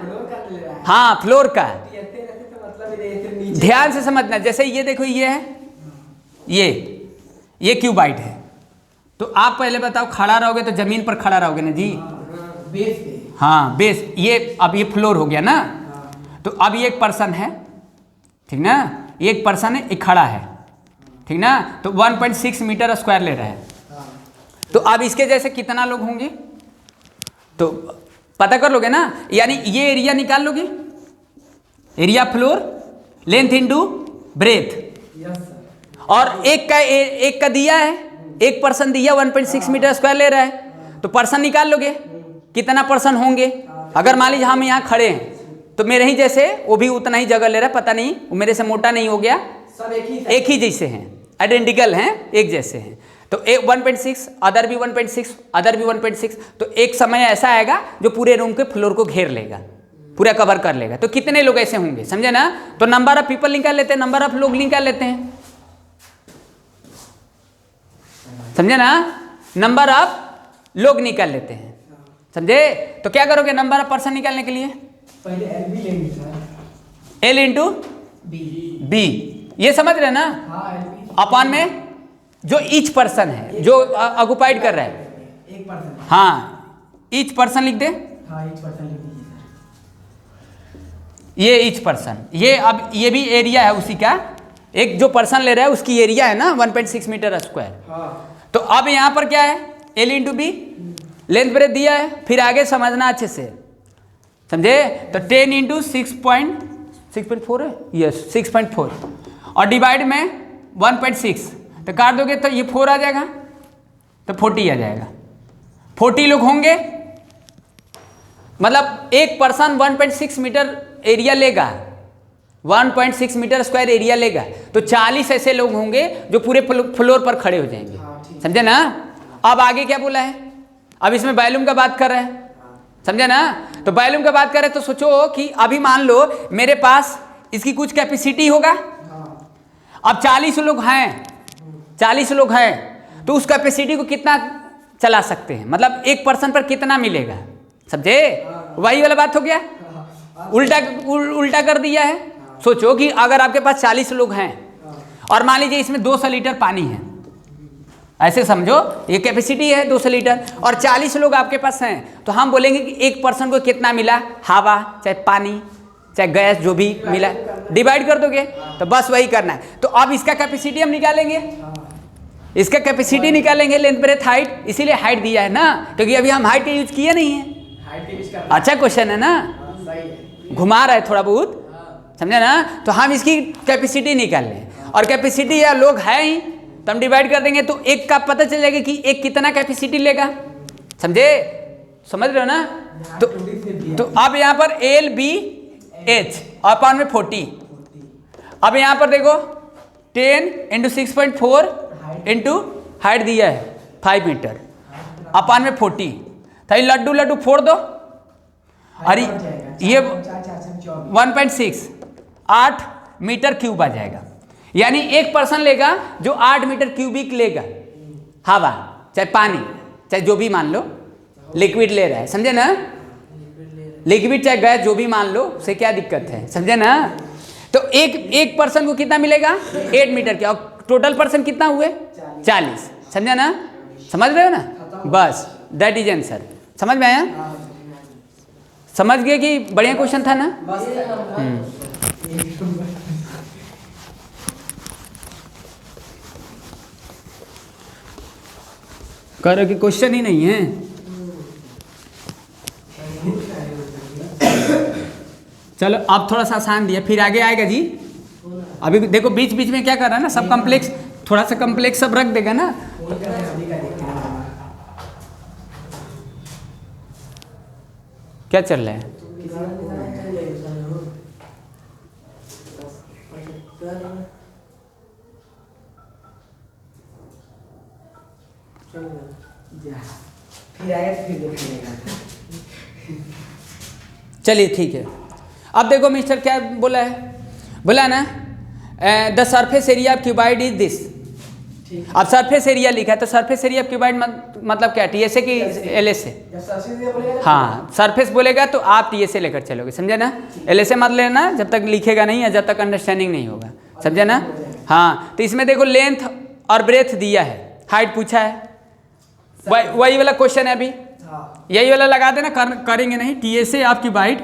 S1: हाँ फ्लोर का, ध्यान से समझना। जैसे ये देखो ये है, ये क्यूबाइट है, तो आप पहले बताओ खड़ा रहोगे तो जमीन पर खड़ा रहोगे ना जी,
S2: बेस पे।
S1: हाँ बेस, ये अब ये फ्लोर हो गया ना। तो अब ये एक पर्सन है, ठीक ना, एक पर्सन है, एक खड़ा है, ठीक ना, तो 1.6 मीटर स्क्वायर ले रहा है। तो अब इसके जैसे कितना लोग होंगे तो पता कर लोगे ना, यानी ये एरिया निकाल लोगे, area floor length into breadth, और एक का दिया है, एक पर्सन दिया 1.6 मीटर स्क्वायर ले रहा है, तो पर्सन निकाल लोगे कितना पर्सन होंगे। अगर मान लीजिए हम यहाँ खड़े हैं तो मेरे ही जैसे वो भी उतना ही जगह ले रहा है, पता नहीं वो मेरे से मोटा नहीं हो गया,
S2: सब
S1: एक ही जैसे हैं, आइडेंटिकल हैं, एक जैसे हैं। तो एक 1.6, अदर भी 1.6, अदर भी 1.6, तो एक समय ऐसा आएगा जो पूरे रूम के फ्लोर को घेर लेगा, पूरा कवर कर लेगा। तो कितने लोग ऐसे होंगे, समझे ना। तो नंबर ऑफ पीपल निकाल लेते हैं, नंबर ऑफ लोग निकाल लेते हैं, समझे ना, नंबर ऑफ लोग निकाल लेते हैं, समझे। तो क्या करोगे नंबर ऑफ पर्सन निकालने के लिए,
S2: पहले LB लेंगे सर,
S1: L इंटू बी, ये समझ रहे ना, अपॉन में जो ईच पर्सन है जो ऑक्युपाइड कर रहा है,
S2: एक पर्सन,
S1: हाँ ईच पर्सन लिख दे,
S2: हाँ ईच पर्सन लिख दीजिए सर।
S1: ये ईच पर्सन, ये अब ये भी एरिया है उसी का, एक जो पर्सन ले रहा है उसकी एरिया है ना 1.6 मीटर स्क्वायर।
S2: हाँ।
S1: तो अब यहाँ पर क्या है, L into B, length breadth दिया है, फिर आगे समझना अच्छे से, समझे। तो 10 इंटू 6.4 है, यस 6.4, और डिवाइड में 1.6, तो काट दोगे तो ये 4 आ जाएगा, तो 40 आ जाएगा, 40 लोग होंगे, मतलब एक पर्सन 1.6 मीटर एरिया लेगा, 1.6 मीटर स्क्वायर एरिया लेगा, तो 40 ऐसे लोग होंगे जो पूरे फ्लोर पर खड़े हो जाएंगे, समझे ना। अब आगे क्या बोला है, अब इसमें वॉल्यूम का बात कर रहे हैं, समझे ना। तो वॉल्यूम का बात करें तो सोचो कि अभी मान लो मेरे पास इसकी कुछ कैपेसिटी होगा, अब 40 लोग हैं 40 लोग हैं तो उस कैपेसिटी को कितना चला सकते हैं, मतलब एक पर्सन पर कितना मिलेगा, समझे? वही वाला बात हो गया, उल्टा कर दिया है। सोचो कि अगर आपके पास 40 लोग हैं और मान लीजिए इसमें 200 लीटर पानी है, ऐसे समझो ये कैपेसिटी है 200 लीटर और 40 लोग आपके पास हैं, तो हम बोलेंगे कि एक पर्सन को कितना मिला, हवा चाहे पानी चाहे गैस जो भी मिला, डिवाइड कर दोगे तो बस वही करना है। तो अब इसका कैपेसिटी हम निकालेंगे, इसका कैपेसिटी निकालेंगे, लेंथ ब्रेथ हाइट, इसीलिए हाइट दिया है ना, क्योंकि अभी हम हाइट यूज किए नहीं है। अच्छा क्वेश्चन है ना, घुमा रहा है थोड़ा बहुत, समझे ना? तो हम इसकी कैपेसिटी निकाल लें और कैपेसिटी या लोग है ही तो हम डिवाइड कर देंगे, तो एक का पता चल जाएगा कि एक कितना कैपेसिटी लेगा, समझे? समझ रहे हो ना? तो अब यहाँ पर एल बी एच अपन में 40, अब यहाँ पर देखो 10 इंटू 6.4 इंटू हाइट दिया है 5 मीटर अपन में 40, तो ये लड्डू फोड़ दो, अरे ये 1.6 8 मीटर क्यूब आ जाएगा, यानी एक पर्सन लेगा जो 8 मीटर क्यूबिक लेगा हवा चाहे पानी चाहे जो भी मान लो लिक्विड ले रहा है, समझे ना? लिक्विड चाहे गैस जो भी मान लो, उसे क्या दिक्कत है, समझे ना? तो एक पर्सन को कितना मिलेगा 8 मीटर के, और टोटल पर्सन कितना हुए 40, समझे ना? समझ रहे हो ना? बस दैट इज आंसर। समझ में आया? समझ गए कि बढ़िया क्वेश्चन था ना? कह रहे कि क्वेश्चन ही नहीं है। चलो अब थोड़ा सा आसान दिया, फिर आगे आएगा जी। अभी देखो बीच बीच में क्या कर रहा है ना, सब कम्प्लेक्स, थोड़ा सा कम्प्लेक्स सब रख देगा ना। क्या चल रहा है? चलिए ठीक है। अब देखो मिस्टर क्या बोला है, बोला ना the surface area of cuboid is this. अब सरफेस एरिया लिखा है तो सरफेस एरिया ऑफ क्यूबाइड मतलब क्या, टीएसए की एलएसए? हाँ, सरफेस बोलेगा तो आप टीएसए लेकर चलोगे, समझे ना? एलएसए मत लेना जब तक लिखेगा नहीं या जब तक अंडरस्टैंडिंग नहीं होगा, समझे ना? हाँ, तो इसमें देखो लेंथ और ब्रेथ दिया है, हाइट पूछा है, वही वाला क्वेश्चन है अभी, यही वाला लगा देना, करेंगे नहीं। टीएसए ऑफ क्यूबाइड,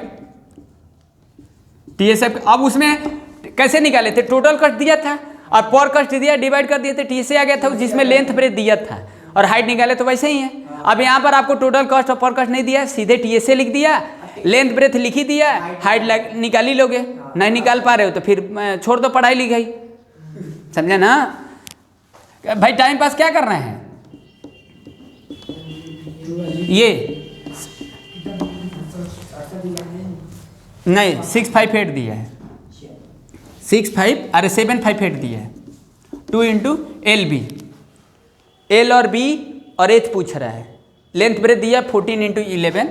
S1: टीएसए अब उसमें कैसे निकाले थे, टोटल कस्ट दिया था और पर कस्ट दिया, डिवाइड कर दिए थे, टीएसए आ गया था जिसमें लेंथ ब्रेथ दिया था और हाइट निकाले, तो वैसे ही है। अब यहाँ पर आपको टोटल कस्ट और पर कस्ट नहीं दिया, सीधे टीएसए लिख दिया, लेंथ ब्रेथ लिख ही दिया, हाइट निकाल ही लोगे, नहीं निकाल पा रहे हो तो फिर छोड़ दो पढ़ाई लिखाई, समझे ना? भाई टाइम पास क्या करना है, ये नहीं 658 दिया है, 758 दिया है, 2 इंटू एल बी, एल और बी और एच पूछ रहा है, लेंथ ब्रेथ दिया 14 इंटू 11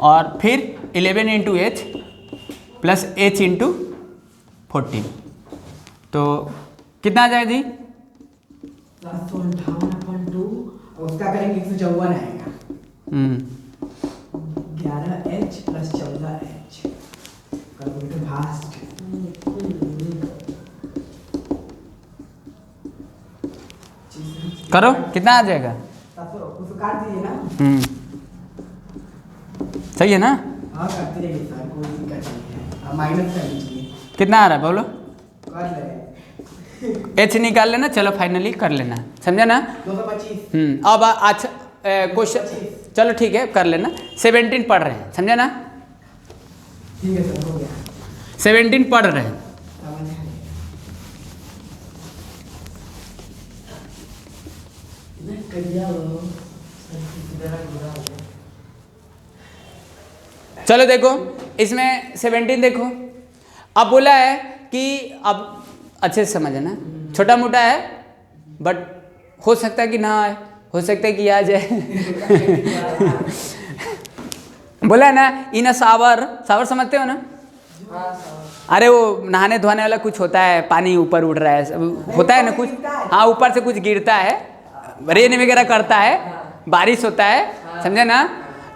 S1: और फिर 11 into H plus H into 14, तो कितना आ जाएगा जी?
S2: उसका करेंगे 154 आएगा, 11H plus 14H, calculator fast.
S1: करो कितना आ जाएगा?
S2: उसको काट दीजिए ना।
S1: सही है ना?
S2: हाँ करते रहिए सर, कोई दिक्कत नहीं है, अब माइनस कर लीजिए।
S1: कितना आ रहा है बोलो?
S2: कर ले
S1: एच निकाल लेना, चलो फाइनली कर लेना, समझा ना?
S2: 225।
S1: अब अच्छा क्वेश्चन, चलो ठीक है कर लेना, 17 पढ़ रहे हैं, समझा ना?
S2: ठीक है सर, हो गया।
S1: 17 पढ़ रहे हैं। चलो देखो इसमें 17 देखो, अब बोला है कि अब अच्छे से समझना, छोटा मोटा है बट हो सकता है कि ना आए, हो सकता है कि आ जाए। बोला है ना इन अ सावर, सावर समझते हो ना? अरे वो नहाने धोने वाला कुछ होता है, पानी ऊपर उड़ रहा है, होता है ना कुछ, हाँ ऊपर से कुछ गिरता है, रेन वगैरह करता है, बारिश होता है, समझे ना।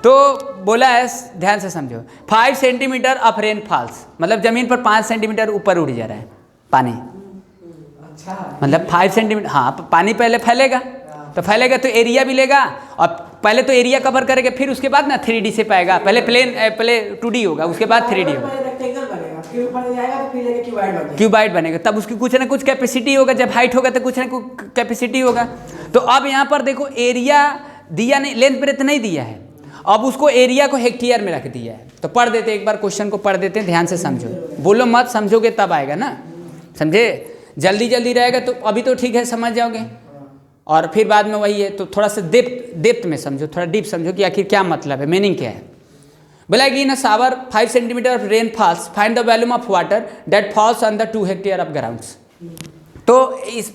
S1: तो बोला है, ध्यान से समझो, 5 सेंटीमीटर ऑफ रेन फॉल्स, मतलब जमीन पर 5 सेंटीमीटर ऊपर उड़ जा रहा है पानी,
S2: अच्छा,
S1: मतलब 5 सेंटीमीटर, हाँ पानी पहले फैलेगा, तो फैलेगा तो एरिया भी लेगा, और पहले तो एरिया कवर करेगा, फिर उसके बाद ना 3D से पाएगा, पहले पहले 2D होगा, उसके बाद 3D होगा,
S2: रेक्टेंगल बनेगा, फिर ऊपर जाएगा तो फिर जाके क्यूबाइड बनेगा,
S1: क्यूबाइड बनेगा, तब उसकी कुछ ना कुछ कैपेसिटी होगा, जब हाइट होगा तो कुछ ना कुछ कैपेसिटी होगा। तो अब यहाँ पर देखो एरिया दिया नहीं, लेंथ ब्रेथ नहीं दिया है, अब उसको एरिया को हेक्टेयर में रख दिया है। तो पढ़ देते, एक बार क्वेश्चन को पढ़ देते हैं, ध्यान से समझो, बोलो मत, समझोगे तब आएगा ना, समझे, जल्दी जल्दी रहेगा तो अभी तो ठीक है समझ जाओगे, और फिर बाद में वही है, तो थोड़ा सा डेप्थ में समझो, थोड़ा डीप समझो कि आखिर क्या मतलब है, मीनिंग क्या है। बोला कि in a shower 5 centimetre of rain falls, find the volume of water that falls on the 2 hectare of grounds. तो इस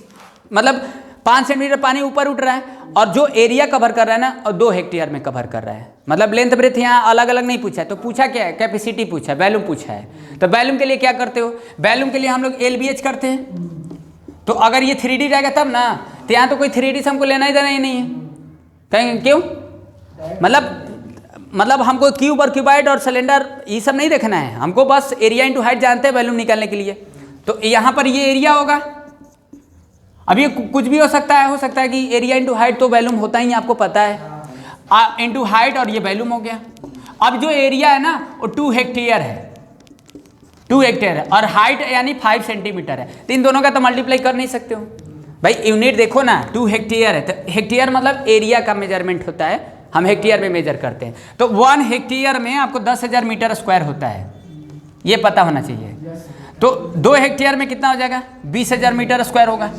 S1: मतलब 5 सेंटीमीटर पानी ऊपर उठ रहा है, और जो एरिया कवर कर रहा है ना, और 2 हेक्टेयर में कवर कर रहा है, मतलब लेंथ ब्रेथ यहाँ अलग अलग नहीं पूछा है, तो पूछा क्या है, कैपेसिटी पूछा है, वॉल्यूम पूछा है। तो वॉल्यूम के लिए क्या करते हो, वॉल्यूम के लिए हम लोग LBH करते हैं। तो अगर ये 3D रहेगा तब ना, तो यहाँ तो कोई 3D से हमको लेना ही देना ही नहीं है, कहेंगे क्यों, मतलब हमको क्यूब और क्यूबाइड और सिलेंडर ये सब नहीं देखना है, हमको बस एरिया इंटू हाइट जानते हैं वॉल्यूम निकालने के लिए। तो यहाँ पर ये एरिया होगा, अब ये कुछ भी हो सकता है कि एरिया इंटू हाइट, तो वॉल्यूम होता ही है, आपको पता है, इंटू हाइट, और ये वॉल्यूम हो गया। अब जो एरिया है ना वो 2 हेक्टेयर है, 2 हेक्टेयर है, और हाइट यानी 5 सेंटीमीटर है, तो इन दोनों का तो मल्टीप्लाई कर नहीं सकते हो भाई, यूनिट देखो ना, 2 हेक्टेयर है, तो हेक्टेयर मतलब एरिया का मेजरमेंट होता है, हम हेक्टेयर में मेजर करते हैं। तो 1 हेक्टेयर में आपको 10,000 मीटर स्क्वायर होता है, ये पता होना चाहिए। तो 2 हेक्टेयर में कितना हो जाएगा, 20,000 मीटर स्क्वायर होगा।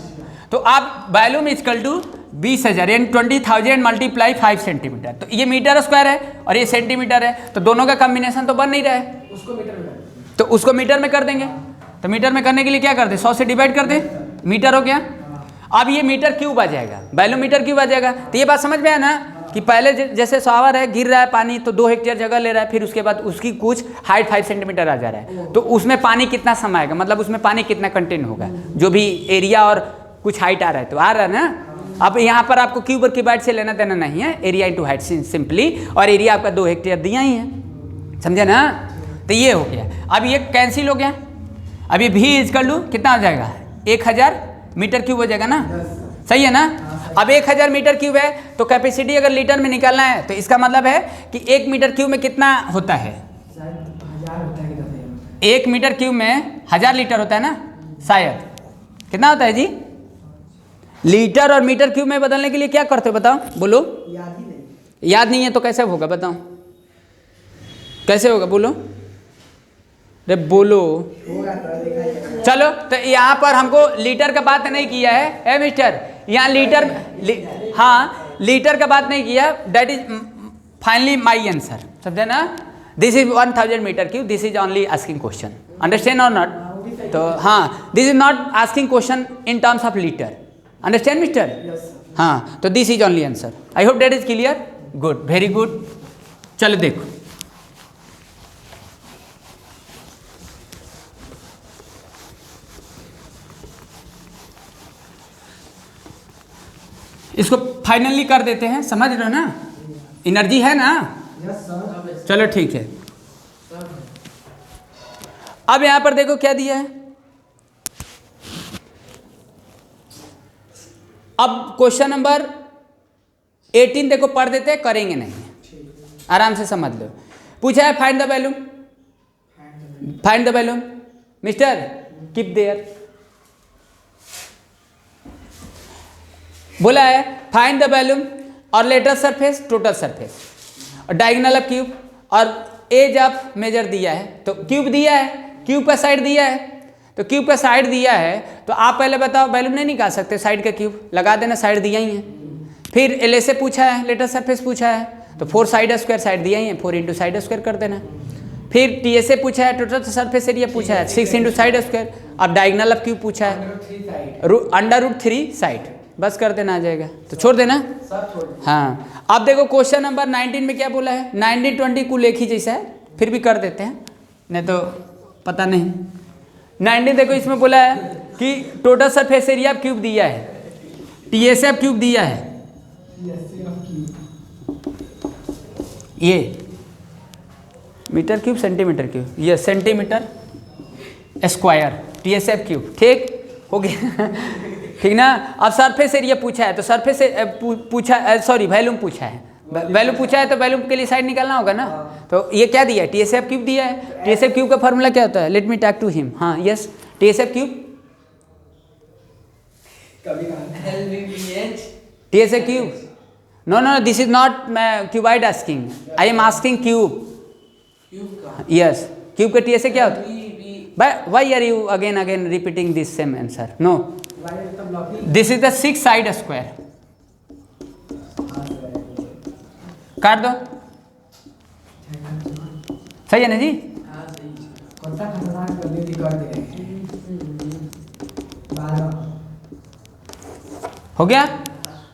S1: तो आप वॉल्यूम इक्वल टू 20,000 यानी 20,000 मल्टीप्लाई 5 सेंटीमीटर, तो ये मीटर स्क्वायर है और ये सेंटीमीटर है, तो दोनों का कॉम्बिनेशन तो बन नहीं रहा है,
S2: उसको मीटर में,
S1: तो उसको मीटर में कर देंगे। तो मीटर में करने के लिए क्या करते, 100 से डिवाइड कर दे, मीटर हो गया। अब ये मीटर क्यूब आ जाएगा, वॉल्यूम मीटर क्यूब आ जाएगा। तो ये बात समझ में है ना कि पहले जैसे शावर है, गिर रहा है पानी, तो 2 हेक्टेयर जगह ले रहा है, फिर उसके बाद उसकी कुछ हाइट 5 सेंटीमीटर आ जा रहा है, तो उसमें पानी कितना समाएगा, मतलब उसमें पानी कितना कंटेन होगा, जो भी एरिया और कुछ हाइट आ रहा है, तो आ रहा है ना। अब यहाँ पर आपको क्यूब और क्यूबाइड से लेना देना नहीं है, एरिया इंटू हाइट सिंपली, और एरिया आपका 2 हेक्टेयर दिया ही है, समझे ना। तो ये हो गया, अब ये कैंसिल हो गया, अब ये भी इज कर लूँ, कितना हो जाएगा, 1000 मीटर क्यूब हो जाएगा ना, सही है ना। अब 1000 मीटर क्यूब है, तो कैपेसिटी अगर लीटर में निकालना है, तो इसका मतलब है कि 1 मीटर क्यूब में कितना होता है, 1 मीटर क्यूब में 1000 लीटर होता है ना, शायद कितना होता है जी। लीटर और मीटर क्यूब में बदलने के लिए क्या करते हो बताओ, बोलो, याद नहीं है तो कैसे होगा बताओ, कैसे होगा बोलो, अरे बोलो, चलो। तो यहाँ पर हमको लीटर का बात नहीं किया है मिस्टर, यहाँ हाँ लीटर का बात नहीं किया, that is finally my answer, समझे ना। This is 1000 metre cube, this is only asking question, understand और नॉट। तो हाँ, this is not asking question in terms of litre, understand mister. हाँ, तो this is only answer, I hope that is clear, good, very good. चलो देखो, इसको फाइनली कर देते हैं, समझ रहे हो ना, एनर्जी है ना, चलो ठीक है। अब यहां पर देखो क्या दिया है, अब क्वेश्चन नंबर 18 देखो, पढ़ देते हैं, करेंगे नहीं, आराम से समझ लो। पूछा है find the volume, find the volume, mister keep their, बोला है फाइंड द वॉल्यूम और लेटर सरफेस, टोटल सरफेस, और डायगोनल ऑफ क्यूब, और एज ऑफ मेजर दिया है, तो क्यूब दिया है, क्यूब का साइड दिया है, तो क्यूब का साइड दिया है, तो आप पहले बताओ वॉल्यूम नहीं निकाल सकते, साइड का क्यूब लगा देना, साइड दिया ही है। फिर एल से पूछा है, लेटर सरफेस पूछा है, तो 4 साइड स्क्वायर, साइड दिया ही है, 4 इंटू साइड स्क्वायर कर देना। फिर टी से पूछा है, टोटल सरफेस एरिया पूछा है, 6 इंटू साइड स्क्वायर। अब डायगोनल ऑफ क्यूब पूछा है, √3 साइड, बस कर देना, आ जाएगा, तो छोड़ देना। हाँ, अब देखो क्वेश्चन नंबर 19 में क्या बोला है, 19 20 कुल एक ही जैसा है, फिर भी कर देते हैं, नहीं तो पता नहीं, 19 देखो इसमें बोला है कि टोटल सरफेस एरिया क्यूब दिया है, TSF क्यूब दिया है, ये मीटर क्यूब सेंटीमीटर क्यूब, ये सेंटीमीटर स्क्वायर TSF क्यूब, ठीक हो गया। ठीक ना। अब सरफेस एरिया पूछा है तो सरफेस पूछा, सॉरी वैल्यूम पूछा है, वैल्यू पूछा है तो वैल्यूम के लिए साइड निकालना होगा ना। तो ये क्या दिया है, TSF क्यूब दिया है। TSF क्यूब का फॉर्मूला क्या होता है, let me talk to him. हाँ yes, TSF cube, TSF cube, no no this is not cuboid asking, I am asking cube. Yes, cube का TSF क्या होता है? Why are you again repeating this same answer? No, this is the 6 side square. काट दो, सही है ना जी? हो गया,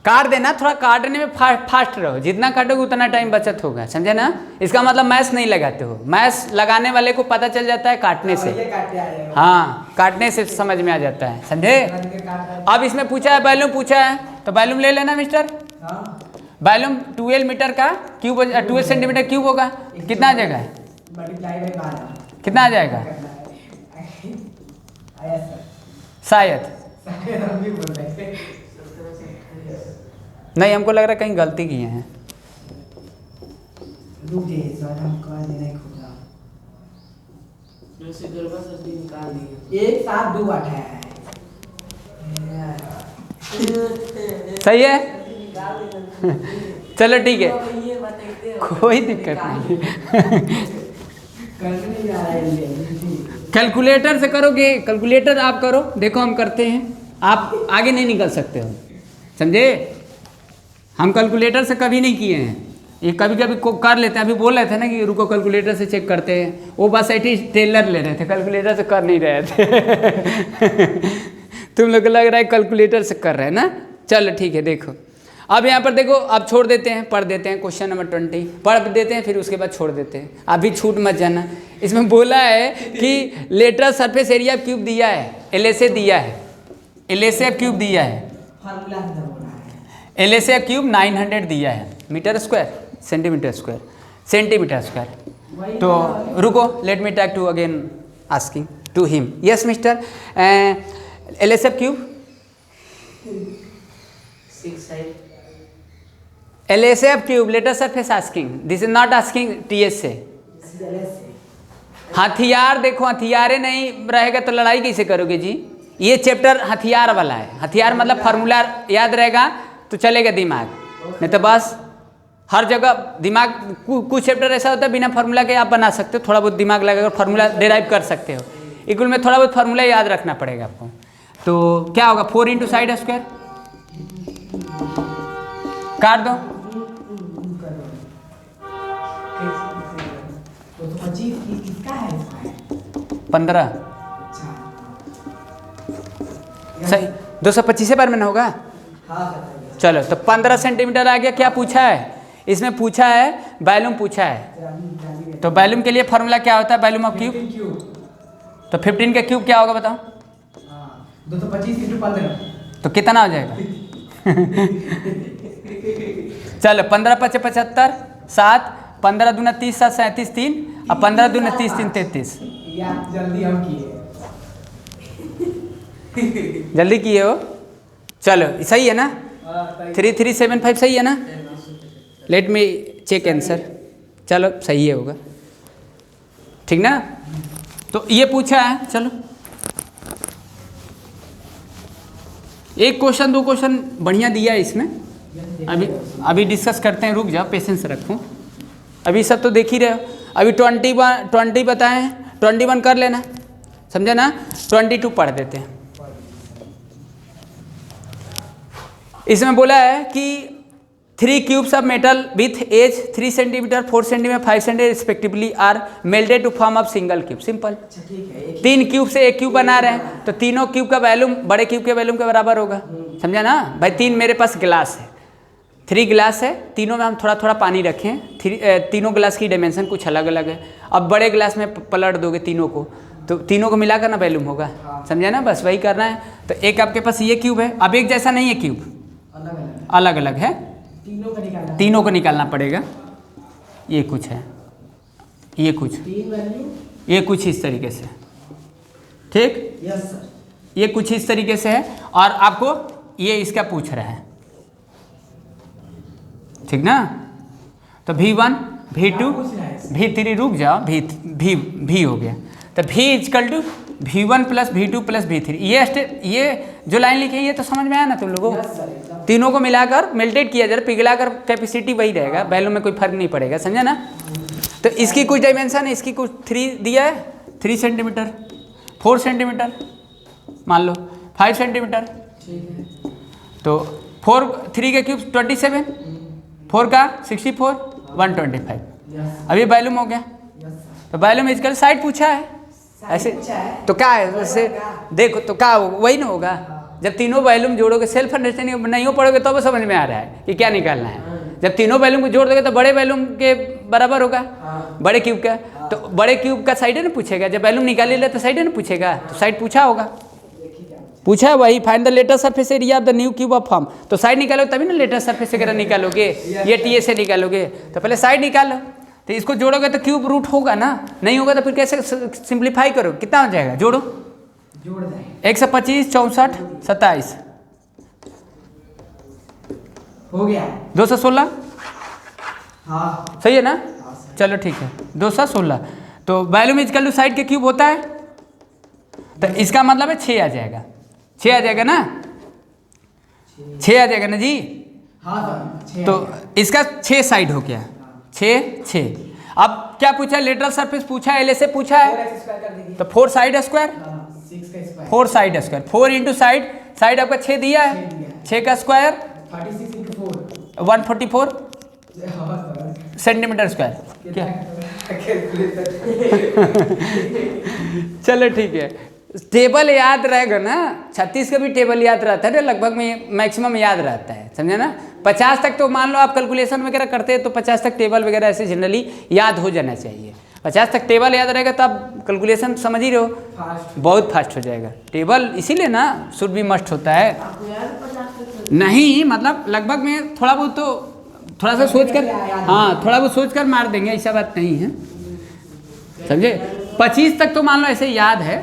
S1: काट देना, थोड़ा काटने में फास्ट रहो, जितना काटोगे उतना टाइम बचत होगा, समझे ना। इसका मतलब मैथ नहीं लगाते हो, मैथ लगाने वाले को पता चल जाता है काटने से, हाँ काटने से समझ में आ जाता है, समझे। अब इसमें पूछा है वैल्यूम पूछा है तो वैल्यूम ले लेना मिस्टर। वैल्यूम 12 मीटर का क्यूब, 12 सेंटीमीटर क्यूब होगा, कितना आ जाएगा, कितना आ जाएगा शायद, नहीं हमको लग रहा है कहीं गलती किए हैं। सही है, चलो ठीक है, कोई दिक्कत नहीं। कैलकुलेटर से करोगे, कैलकुलेटर आप करो, देखो हम करते हैं, आप आगे नहीं निकल सकते हो, समझे। हम कैलकुलेटर से कभी नहीं किए हैं, ये कभी कभी कर लेते हैं। अभी बोल रहे थे ना कि रुको कैलकुलेटर से चेक करते हैं, वो बस ऐसे टेलर ले रहे थे, कैलकुलेटर से कर नहीं रहे थे। तुम लोग को लग रहा है कैलकुलेटर से कर रहे हैं ना। चलो ठीक है, देखो अब यहाँ पर देखो, अब छोड़ देते हैं, पढ़ देते हैं क्वेश्चन नंबर 20, पढ़ देते हैं फिर उसके बाद छोड़ देते हैं, अभी छूट मत जाना। इसमें बोला है कि लेटरल सरफेस एरिया क्यूब दिया है, LSA दिया है, LSA क्यूब दिया है, LSA क्यूब 900 दिया है, metre square centimetre square, centimetre square. तो रुको, let me talk to again asking to him. Yes mister, LSA cube, LSA cube lateral surface asking, this is not asking TSA। हथियार देखो, हथियारे नहीं रहेगा तो लड़ाई कैसे करोगे जी। ये चैप्टर हथियार वाला है, हथियार मतलब फार्मूला याद रहेगा तो चलेगा दिमाग, नहीं तो बस हर जगह दिमाग, कुछ चैप्टर ऐसा होता है बिना फार्मूला के आप बना सकते हो, थोड़ा बहुत दिमाग लगाकर फार्मूला डिराइव कर सकते हो। इक्वल में थोड़ा बहुत फार्मूला याद रखना पड़ेगा आपको। तो क्या होगा, 4 इंटू साइड स्क्वायर, काट दो, पंद्रह, सही 225 बार में ना होगा। चलो तो 15 सेंटीमीटर आ गया। क्या पूछा है इसमें, पूछा है वॉल्यूम पूछा है, तो वॉल्यूम के लिए फार्मूला क्या होता है, वॉल्यूम ऑफ क्यूब। तो 15 का क्यूब क्या होगा बताओ,
S2: 225 इंटू 15,
S1: तो कितना हो जाएगा। चलो 15 × 5 = 75, 7, 15 दूना 30, 7 37, 3 और 15 दूना 30, 3 33।
S2: जल्दी हम किए,
S1: जल्दी किए हो। चलो सही है ना, 3375 सही है ना। लेट मी चेक आंसर, चलो सही है होगा, ठीक ना। तो ये पूछा है, चलो एक क्वेश्चन 2 क्वेश्चन बढ़िया दिया है इसमें, अभी डिस्कस करते हैं, रुक जाओ पेशेंस रखो। अभी सब तो देख ही रहे हो, अभी 20 बताए हैं, 21 कर लेना, समझे ना। 22 पढ़ देते हैं। इसमें बोला है कि 3 cubes of metal with edge 3 centimetre, 4 centimetre, 5 centimetre respectively are melted to form of single cube. Simple, 3 cube से एक क्यूब बना रहे हैं तो तीनों क्यूब का वॉल्यूम बड़े क्यूब के वॉल्यूम के बराबर होगा, समझा ना भाई। 3 मेरे पास गिलास है, 3 गिलास है, तीनों में हम थोड़ा थोड़ा पानी रखें, तीनों गिलास की डायमेंशन कुछ अलग अलग है। अब बड़े गिलास में पलट दोगे तीनों को तो तीनों को मिलाकर ना वैल्यूम होगा, समझे ना, बस वही करना है। तो एक आपके पास ये क्यूब है, अब एक जैसा नहीं है क्यूब, अलग अलग है, तीनों को निकालना पड़ेगा। ये कुछ है, ये कुछ, ये कुछ इस तरीके से, ठीक,
S2: यस सर,
S1: ये कुछ इस तरीके से है, और आपको ये इसका पूछ रहा है, ठीक ना। तो V1 V2 V3, रुक जाओ, V हो गया, तो V equal to V1 plus V2 plus V3। ये जो लाइन लिखी है ये तो समझ में आया ना तुम लोगों को। तीनों को मिलाकर मेल्टेड किया जाए, पिघलाकर कैपेसिटी वही रहेगा, वैल्यू में कोई फर्क नहीं पड़ेगा, समझा ना। तो इसकी कुछ डायमेंशन है, इसकी कुछ 3 दिया है, 3 सेंटीमीटर, 4 सेंटीमीटर, मान लो 5 सेंटीमीटर, तो 3 के क्यूब 27, 4 का 64, 125। अब ये वैल्यूम हो गया। तो वैल्यूम इसका साइड पूछा है ऐसे, तो क्या है वैसे, देखो तो क्या वही ना होगा। जब तीनों वैल्यूम जोड़ोगे, सेल्फ अंडरस्टैंडिंग नहीं हो पड़ोगे तो समझ में आ रहा है कि क्या निकालना है। जब तीनों वैल्यूम को जोड़ दोगे तो बड़े वैल्यूम के बराबर होगा, बड़े क्यूब का। तो बड़े क्यूब का साइड है ना पूछेगा, जब वैल्यूम निकाल ले तो साइड है ना पूछेगा, तो साइड पूछा होगा, पूछा है वही, find the lateral surface area of the new cube of form. तो साइड निकालोगे तभी ना लेटर सरफेस वगैरह निकालोगे, ये TA से निकालोगे, तो पहले साइड निकालो। तो इसको जोड़ोगे तो क्यूब रूट होगा ना, नहीं होगा तो फिर कैसे सिंप्लीफाई करो, कितना हो जाएगा, जोड़ो, 125, 64, 27
S2: हो गया,
S1: 216,
S2: हाँ
S1: सही है ना। चलो ठीक है, 216। तो वैल्यूम इजकल टू साइड के क्यूब होता है, तो इसका मतलब है 6 आ जाएगा, 6 आ जाएगा ना, 6 आ जाएगा ना जी।
S2: हाँ सर,
S1: तो इसका 6 साइड हो गया, 6। अब क्या पूछा है, लेटरल सरफेस पूछा है, LA से पूछा है, तो 4 side square, 4 side square, 4 into side आपका 6 दिया है, 6 का स्क्वायर 144 सेंटीमीटर स्क्वायर। क्या चलो ठीक है, टेबल याद रहेगा ना, 36 का भी टेबल याद रहता है ना, लगभग में मैक्सिमम याद रहता है, समझे ना। 50 तक तो मान लो आप कैलकुलेशन वगैरह करते हैं तो 50 तक टेबल वगैरह ऐसे जनरली याद हो जाना चाहिए। 50 तक टेबल याद रहेगा तो आप कैलकुलेशन समझ ही रहो, बहुत फास्ट हो जाएगा टेबल, इसीलिए ना शुड भी मस्ट होता है। नहीं मतलब लगभग में थोड़ा बहुत तो थोड़ा सा सोच कर, हाँ थोड़ा बहुत सोच कर मार देंगे, ऐसा बात नहीं है, समझे। 25 तक तो मान लो ऐसे याद है।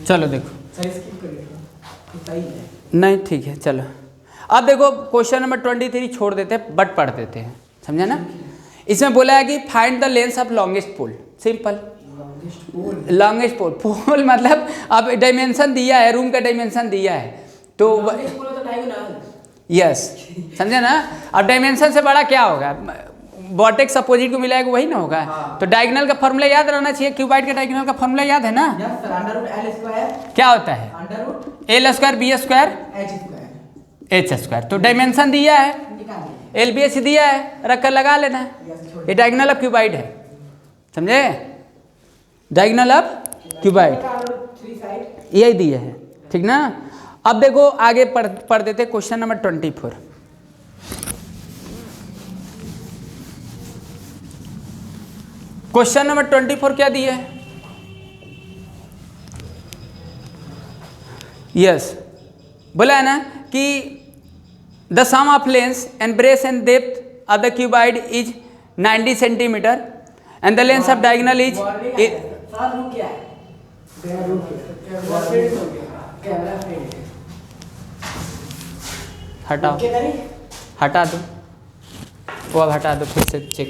S1: चलो देखो, नहीं ठीक है, चलो अब देखो क्वेश्चन नंबर 23 छोड़ देते हैं, बट पढ़ देते हैं, समझा ना। इसमें बोला है कि find the length of longest pole, simple, longest pole मतलब अब डायमेंशन दिया है, रूम का डायमेंशन दिया है, तो यस समझे ना। अब डायमेंशन से बड़ा क्या होगा, वर्टेक्स अपोजिट को मिलाएगा वही ना होगा। तो डायगोनल का फॉर्मूला याद रहना चाहिए, क्यूबाइड के डायगोनल का फॉर्मूला याद है ना, क्या होता है, L square B square H square. तो डायमेंशन दिया है, LBH दिया है, रखकर लगा लेना है, ये डायगोनल ऑफ क्यूबाइड है, समझे, डायगोनल ऑफ क्यूबाइड यही दिया है, ठीक ना। अब देखो आगे पढ़ देते क्वेश्चन नंबर 24। क्वेश्चन नंबर 24 क्या दिया है, यस बोला है ना कि the sum of length and breadth and depth of the cuboid is 90 centimetre and the length of diagonal is, हटा दो वो, अब हटा दो, फिर से चेक